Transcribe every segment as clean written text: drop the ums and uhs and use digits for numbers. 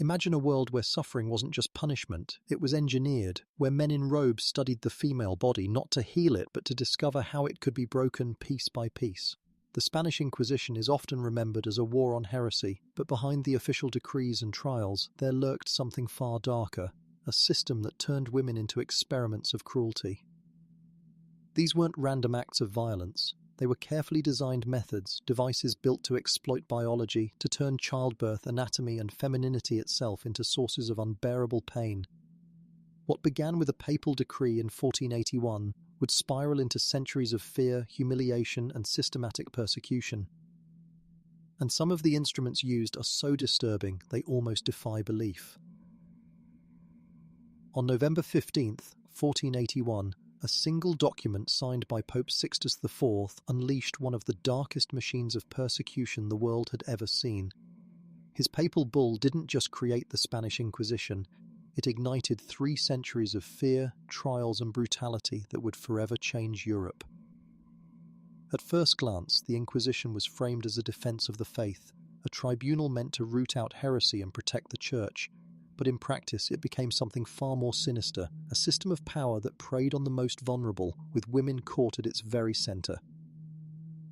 Imagine a world where suffering wasn't just punishment, it was engineered, where men in robes studied the female body not to heal it but to discover how it could be broken piece by piece. The Spanish Inquisition is often remembered as a war on heresy, but behind the official decrees and trials, there lurked something far darker, a system that turned women into experiments of cruelty. These weren't random acts of violence. They were carefully designed methods, devices built to exploit biology, to turn childbirth, anatomy, and femininity itself into sources of unbearable pain. What began with a papal decree in 1481 would spiral into centuries of fear, humiliation, and systematic persecution. And some of the instruments used are so disturbing they almost defy belief. On November 15th, 1481, a single document signed by Pope Sixtus IV unleashed one of the darkest machines of persecution the world had ever seen. His papal bull didn't just create the Spanish Inquisition, it ignited 3 centuries of fear, trials, and brutality that would forever change Europe. At first glance, the Inquisition was framed as a defense of the faith, a tribunal meant to root out heresy and protect the Church. But in practice it became something far more sinister, a system of power that preyed on the most vulnerable, with women caught at its very centre.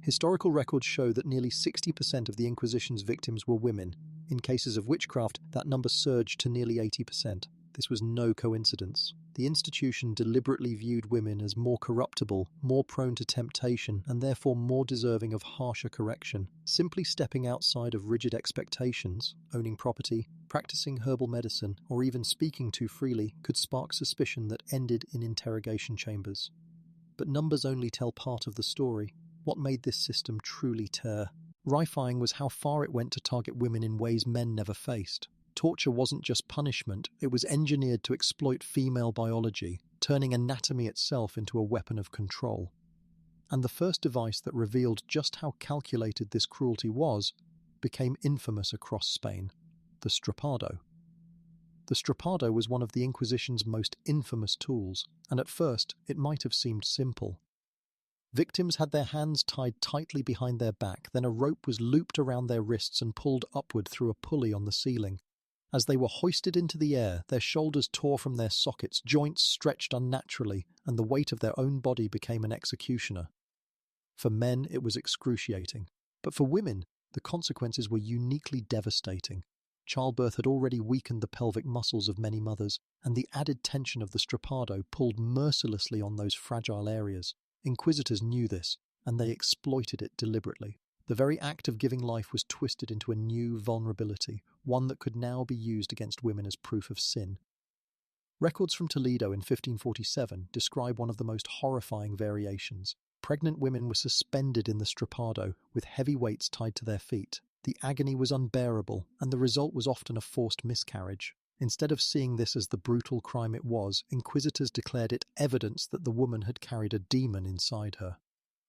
Historical records show that nearly 60% of the Inquisition's victims were women. In cases of witchcraft, that number surged to nearly 80%. This was no coincidence. The institution deliberately viewed women as more corruptible, more prone to temptation, and therefore more deserving of harsher correction. Simply stepping outside of rigid expectations, owning property, practicing herbal medicine, or even speaking too freely could spark suspicion that ended in interrogation chambers. But numbers only tell part of the story. What made this system truly terrifying was how far it went to target women in ways men never faced. Torture wasn't just punishment, it was engineered to exploit female biology, turning anatomy itself into a weapon of control. And the first device that revealed just how calculated this cruelty was became infamous across Spain: the strapado. The strapado was one of the Inquisition's most infamous tools, and at first it might have seemed simple. Victims had their hands tied tightly behind their back, then a rope was looped around their wrists and pulled upward through a pulley on the ceiling. As they were hoisted into the air, their shoulders tore from their sockets, joints stretched unnaturally, and the weight of their own body became an executioner. For men, it was excruciating. But for women, the consequences were uniquely devastating. Childbirth had already weakened the pelvic muscles of many mothers, and the added tension of the strapado pulled mercilessly on those fragile areas. Inquisitors knew this, and they exploited it deliberately. The very act of giving life was twisted into a new vulnerability, one that could now be used against women as proof of sin. Records from Toledo in 1547 describe one of the most horrifying variations. Pregnant women were suspended in the strapado, with heavy weights tied to their feet. The agony was unbearable, and the result was often a forced miscarriage. Instead of seeing this as the brutal crime it was, inquisitors declared it evidence that the woman had carried a demon inside her.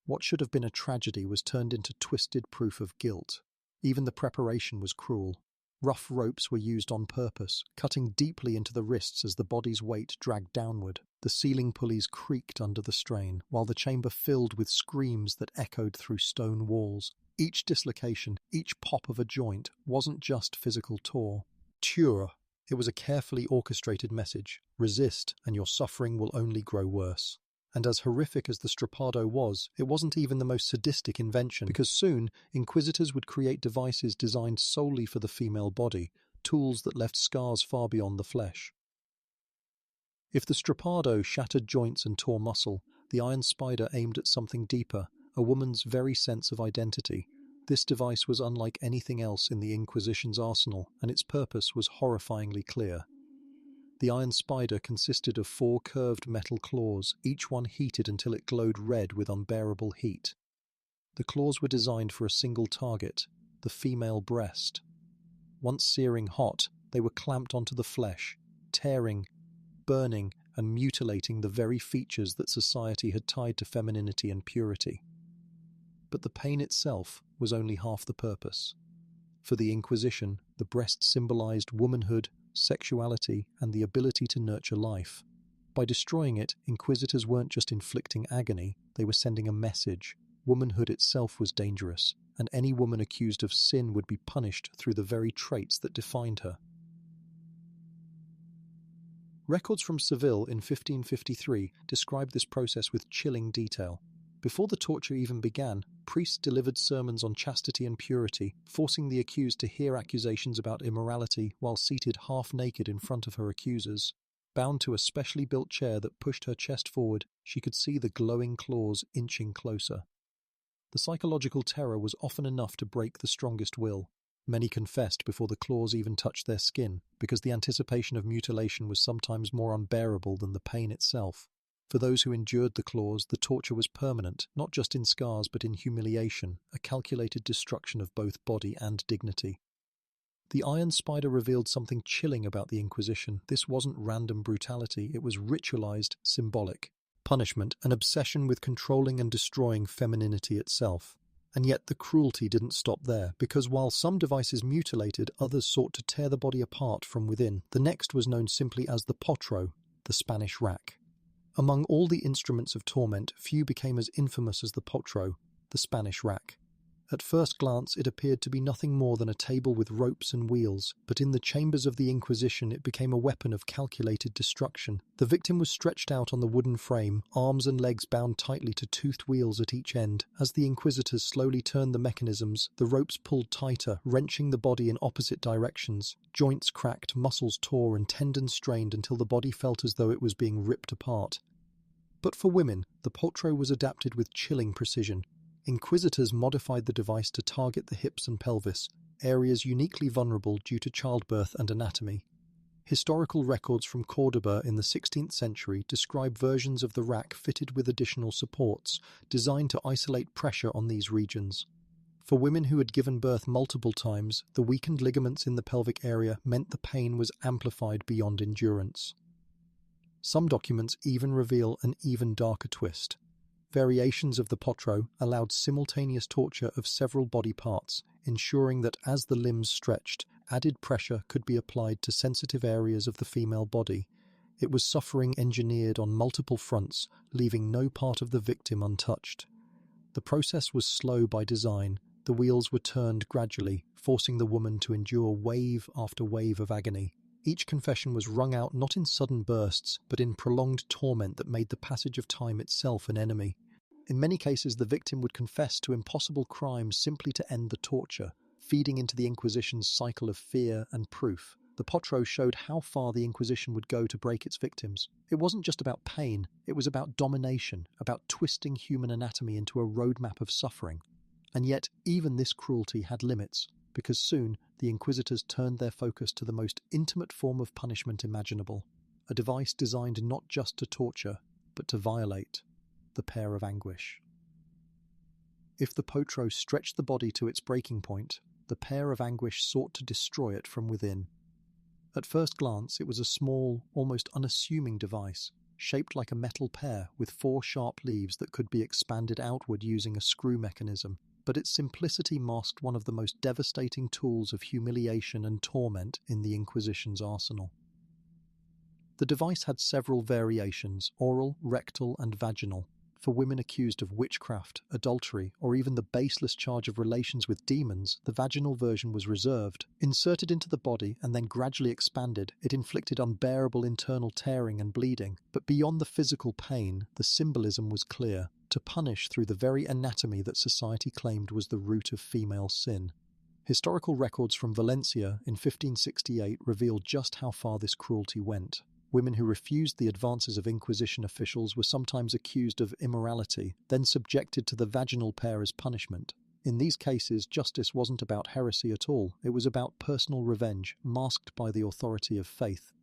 What should have been a tragedy was turned into twisted proof of guilt. Even the preparation was cruel. Rough ropes were used on purpose, cutting deeply into the wrists as the body's weight dragged downward. The ceiling pulleys creaked under the strain, while the chamber filled with screams that echoed through stone walls. Each dislocation, each pop of a joint, wasn't just physical torture. It was a carefully orchestrated message: resist, and your suffering will only grow worse. And as horrific as the strapado was, it wasn't even the most sadistic invention, because soon inquisitors would create devices designed solely for the female body, tools that left scars far beyond the flesh. If the strapado shattered joints and tore muscle, the iron spider aimed at something deeper, a woman's very sense of identity. This device was unlike anything else in the Inquisition's arsenal, and its purpose was horrifyingly clear. The iron spider consisted of 4 curved metal claws, each one heated until it glowed red with unbearable heat. The claws were designed for a single target, the female breast. Once searing hot, they were clamped onto the flesh, tearing, burning, and mutilating the very features that society had tied to femininity and purity. But the pain itself was only half the purpose. For the Inquisition, the breast symbolized womanhood, sexuality, and the ability to nurture life. By destroying it, inquisitors weren't just inflicting agony, they were sending a message. Womanhood itself was dangerous, and any woman accused of sin would be punished through the very traits that defined her. Records from Seville in 1553 describe this process with chilling detail. Before the torture even began, priests delivered sermons on chastity and purity, forcing the accused to hear accusations about immorality while seated half-naked in front of her accusers. Bound to a specially built chair that pushed her chest forward, she could see the glowing claws inching closer. The psychological terror was often enough to break the strongest will. Many confessed before the claws even touched their skin, because the anticipation of mutilation was sometimes more unbearable than the pain itself. For those who endured the claws, the torture was permanent, not just in scars but in humiliation, a calculated destruction of both body and dignity. The Iron Spider revealed something chilling about the Inquisition. This wasn't random brutality, it was ritualized, symbolic. Punishment, an obsession with controlling and destroying femininity itself. And yet the cruelty didn't stop there, because while some devices mutilated, others sought to tear the body apart from within. The next was known simply as the potro, the Spanish rack. Among all the instruments of torment, few became as infamous as the potro, the Spanish rack. At first glance, it appeared to be nothing more than a table with ropes and wheels, but in the chambers of the Inquisition it became a weapon of calculated destruction. The victim was stretched out on the wooden frame, arms and legs bound tightly to toothed wheels at each end. As the inquisitors slowly turned the mechanisms, the ropes pulled tighter, wrenching the body in opposite directions. Joints cracked, muscles tore, and tendons strained until the body felt as though it was being ripped apart. But for women, the potro was adapted with chilling precision. Inquisitors modified the device to target the hips and pelvis, areas uniquely vulnerable due to childbirth and anatomy. Historical records from Córdoba in the 16th century describe versions of the rack fitted with additional supports, designed to isolate pressure on these regions. For women who had given birth multiple times, the weakened ligaments in the pelvic area meant the pain was amplified beyond endurance. Some documents even reveal an even darker twist. Variations of the potro allowed simultaneous torture of several body parts, ensuring that as the limbs stretched, added pressure could be applied to sensitive areas of the female body. It was suffering engineered on multiple fronts, leaving no part of the victim untouched. The process was slow by design. The wheels were turned gradually, forcing the woman to endure wave after wave of agony. Each confession was wrung out not in sudden bursts, but in prolonged torment that made the passage of time itself an enemy. In many cases, the victim would confess to impossible crimes simply to end the torture, feeding into the Inquisition's cycle of fear and proof. The potro showed how far the Inquisition would go to break its victims. It wasn't just about pain, it was about domination, about twisting human anatomy into a roadmap of suffering. And yet, even this cruelty had limits, because soon the Inquisitors turned their focus to the most intimate form of punishment imaginable, a device designed not just to torture, but to violate the pair of anguish. If the potro stretched the body to its breaking point, the pair of anguish sought to destroy it from within. At first glance, it was a small, almost unassuming device, shaped like a metal pear with 4 sharp leaves that could be expanded outward using a screw mechanism. But its simplicity masked one of the most devastating tools of humiliation and torment in the Inquisition's arsenal. The device had several variations, oral, rectal, and vaginal. For women accused of witchcraft, adultery, or even the baseless charge of relations with demons, the vaginal version was reserved. Inserted into the body and then gradually expanded, it inflicted unbearable internal tearing and bleeding. But beyond the physical pain, the symbolism was clear: to punish through the very anatomy that society claimed was the root of female sin. Historical records from Valencia in 1568 reveal just how far this cruelty went. Women who refused the advances of Inquisition officials were sometimes accused of immorality, then subjected to the vaginal pair as punishment. In these cases, justice wasn't about heresy at all, it was about personal revenge, masked by the authority of faith.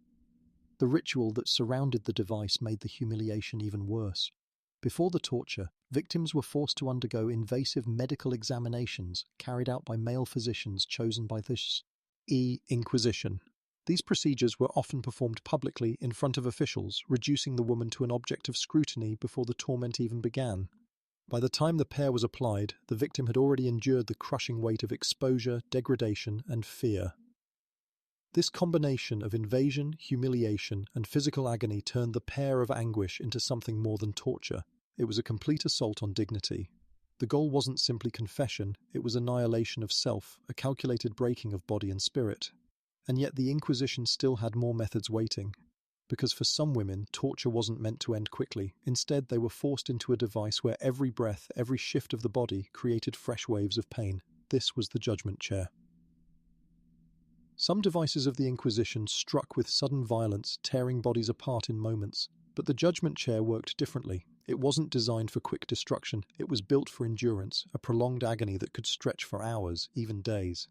The ritual that surrounded the device made the humiliation even worse. Before the torture, victims were forced to undergo invasive medical examinations carried out by male physicians chosen by this Inquisition. These procedures were often performed publicly in front of officials, reducing the woman to an object of scrutiny before the torment even began. By the time the pair was applied, the victim had already endured the crushing weight of exposure, degradation, and fear. This combination of invasion, humiliation, and physical agony turned the pair of anguish into something more than torture. It was a complete assault on dignity. The goal wasn't simply confession, it was annihilation of self, a calculated breaking of body and spirit. And yet the Inquisition still had more methods waiting. because for some women, torture wasn't meant to end quickly. Instead, they were forced into a device where every breath, every shift of the body created fresh waves of pain. This was the judgment chair. Some devices of the Inquisition struck with sudden violence, tearing bodies apart in moments. But the judgment chair worked differently. It wasn't designed for quick destruction. It was built for endurance, a prolonged agony that could stretch for hours, even days.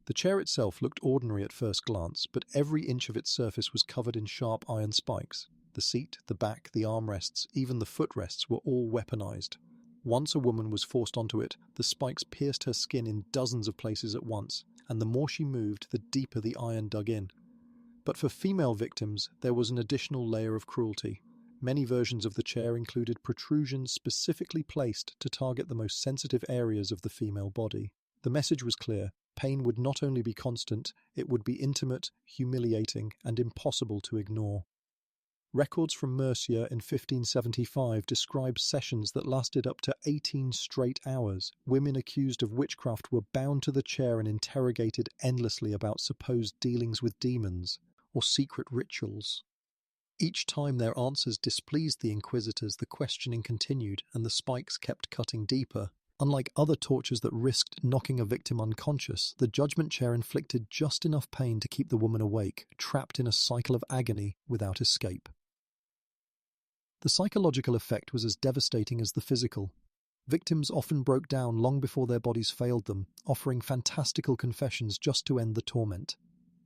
The chair itself looked ordinary at first glance, but every inch of its surface was covered in sharp iron spikes. The seat, the back, the armrests, even the footrests were all weaponized. Once a woman was forced onto it, the spikes pierced her skin in dozens of places at once, and the more she moved, the deeper the iron dug in. But for female victims, there was an additional layer of cruelty. Many versions of the chair included protrusions specifically placed to target the most sensitive areas of the female body. The message was clear. Pain would not only be constant, it would be intimate, humiliating, and impossible to ignore. Records from Murcia in 1575 describe sessions that lasted up to 18 straight hours. Women accused of witchcraft were bound to the chair and interrogated endlessly about supposed dealings with demons or secret rituals. Each time their answers displeased the inquisitors, the questioning continued and the spikes kept cutting deeper. Unlike other tortures that risked knocking a victim unconscious, the judgment chair inflicted just enough pain to keep the woman awake, trapped in a cycle of agony without escape. The psychological effect was as devastating as the physical. Victims often broke down long before their bodies failed them, offering fantastical confessions just to end the torment.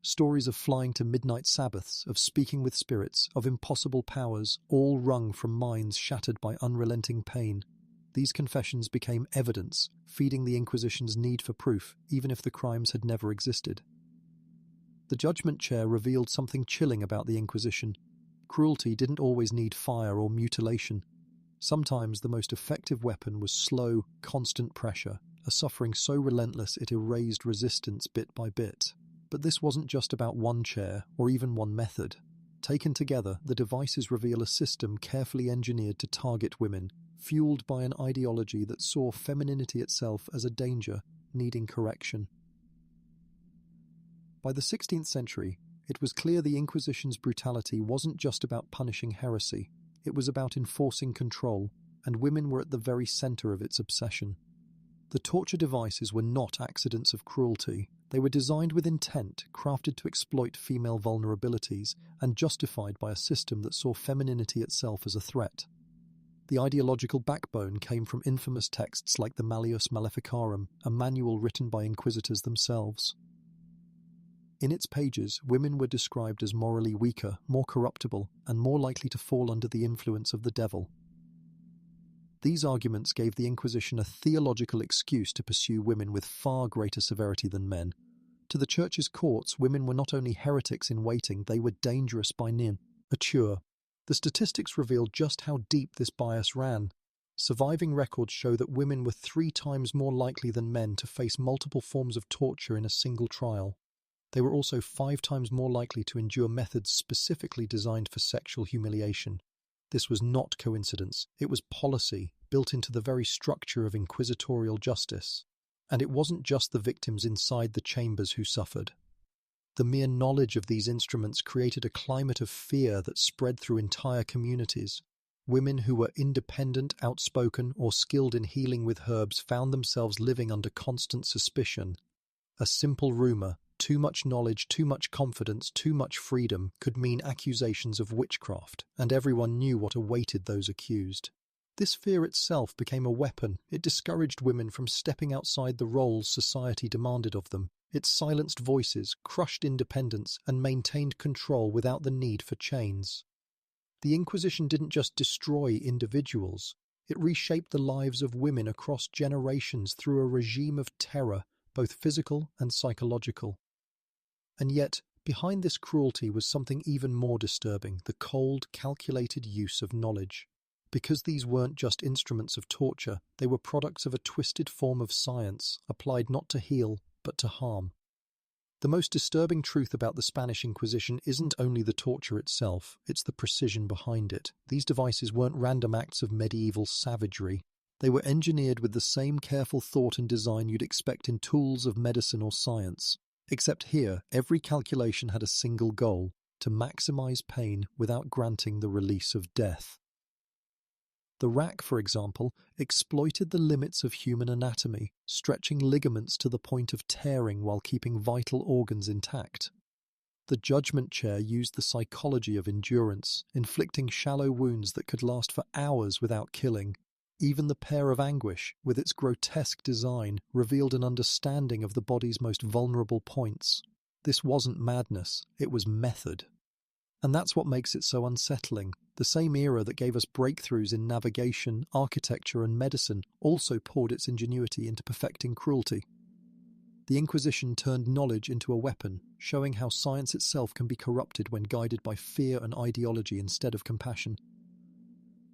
Stories of flying to midnight Sabbaths, of speaking with spirits, of impossible powers, all wrung from minds shattered by unrelenting pain. These confessions became evidence, feeding the Inquisition's need for proof, even if the crimes had never existed. The judgment chair revealed something chilling about the Inquisition. Cruelty didn't always need fire or mutilation. Sometimes the most effective weapon was slow, constant pressure, a suffering so relentless it erased resistance bit by bit. But this wasn't just about one chair, or even one method. Taken together, the devices reveal a system carefully engineered to target women, fueled by an ideology that saw femininity itself as a danger, needing correction. By the 16th century, it was clear the Inquisition's brutality wasn't just about punishing heresy, it was about enforcing control, and women were at the very center of its obsession. The torture devices were not accidents of cruelty. They were designed with intent, crafted to exploit female vulnerabilities, and justified by a system that saw femininity itself as a threat. The ideological backbone came from infamous texts like the Malleus Maleficarum, a manual written by inquisitors themselves. In its pages, women were described as morally weaker, more corruptible, and more likely to fall under the influence of the devil. These arguments gave the Inquisition a theological excuse to pursue women with far greater severity than men. To the Church's courts, women were not only heretics in waiting, they were dangerous by nature. The statistics revealed just how deep this bias ran. Surviving records show that women were 3 times more likely than men to face multiple forms of torture in a single trial. They were also 5 times more likely to endure methods specifically designed for sexual humiliation. This was not coincidence, it was policy, built into the very structure of inquisitorial justice. And it wasn't just the victims inside the chambers who suffered. The mere knowledge of these instruments created a climate of fear that spread through entire communities. Women who were independent, outspoken, or skilled in healing with herbs found themselves living under constant suspicion. A simple rumor, too much knowledge, too much confidence, too much freedom, could mean accusations of witchcraft, and everyone knew what awaited those accused. This fear itself became a weapon. It discouraged women from stepping outside the roles society demanded of them. It silenced voices, crushed independence, and maintained control without the need for chains. The Inquisition didn't just destroy individuals. It reshaped the lives of women across generations through a regime of terror, both physical and psychological. And yet, behind this cruelty was something even more disturbing, the cold, calculated use of knowledge. Because these weren't just instruments of torture, they were products of a twisted form of science, applied not to heal, but to harm. The most disturbing truth about the Spanish Inquisition isn't only the torture itself, it's the precision behind it. These devices weren't random acts of medieval savagery. They were engineered with the same careful thought and design you'd expect in tools of medicine or science. Except here, every calculation had a single goal: to maximize pain without granting the release of death. The rack, for example, exploited the limits of human anatomy, stretching ligaments to the point of tearing while keeping vital organs intact. The judgment chair used the psychology of endurance, inflicting shallow wounds that could last for hours without killing. Even the pair of anguish, with its grotesque design, revealed an understanding of the body's most vulnerable points. This wasn't madness, it was method. And that's what makes it so unsettling. The same era that gave us breakthroughs in navigation, architecture, and medicine also poured its ingenuity into perfecting cruelty. The Inquisition turned knowledge into a weapon, showing how science itself can be corrupted when guided by fear and ideology instead of compassion.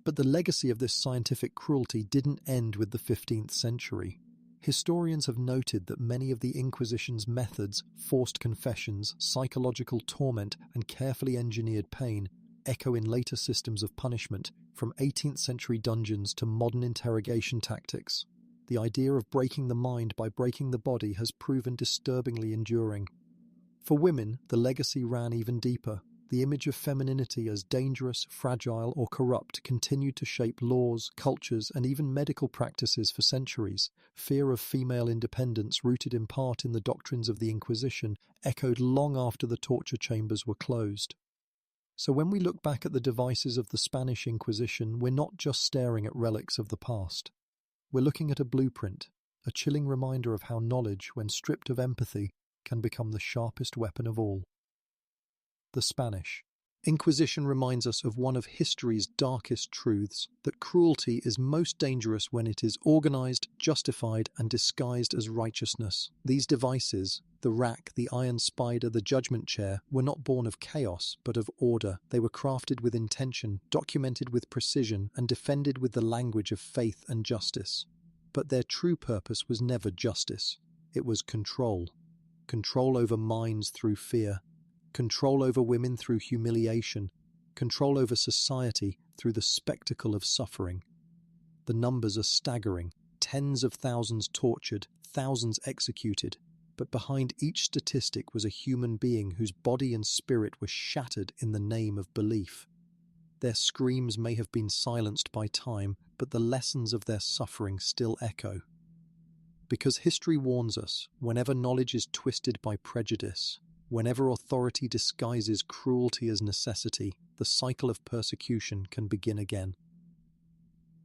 But the legacy of this scientific cruelty didn't end with the 15th century. Historians have noted that many of the Inquisition's methods, forced confessions, psychological torment, and carefully engineered pain, echo in later systems of punishment, from 18th century dungeons to modern interrogation tactics. The idea of breaking the mind by breaking the body has proven disturbingly enduring. For women, the legacy ran even deeper. The image of femininity as dangerous, fragile, or corrupt continued to shape laws, cultures, and even medical practices for centuries. Fear of female independence, rooted in part in the doctrines of the Inquisition, echoed long after the torture chambers were closed. So when we look back at the devices of the Spanish Inquisition, we're not just staring at relics of the past. We're looking at a blueprint, a chilling reminder of how knowledge, when stripped of empathy, can become the sharpest weapon of all. The Spanish Inquisition reminds us of one of history's darkest truths, that cruelty is most dangerous when it is organized, justified, and disguised as righteousness. These devices, the rack, the iron spider, the judgment chair, were not born of chaos, but of order. They were crafted with intention, documented with precision, and defended with the language of faith and justice. But their true purpose was never justice. It was control. Control over minds through fear. Control over women through humiliation, control over society through the spectacle of suffering. The numbers are staggering, tens of thousands tortured, thousands executed, but behind each statistic was a human being whose body and spirit were shattered in the name of belief. Their screams may have been silenced by time, but the lessons of their suffering still echo. Because history warns us, whenever knowledge is twisted by prejudice, whenever authority disguises cruelty as necessity, the cycle of persecution can begin again.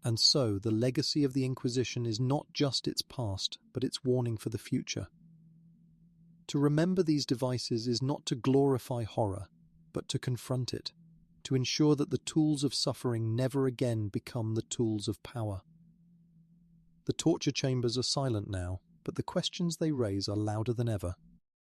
And so, the legacy of the Inquisition is not just its past, but its warning for the future. To remember these devices is not to glorify horror, but to confront it, to ensure that the tools of suffering never again become the tools of power. The torture chambers are silent now, but the questions they raise are louder than ever.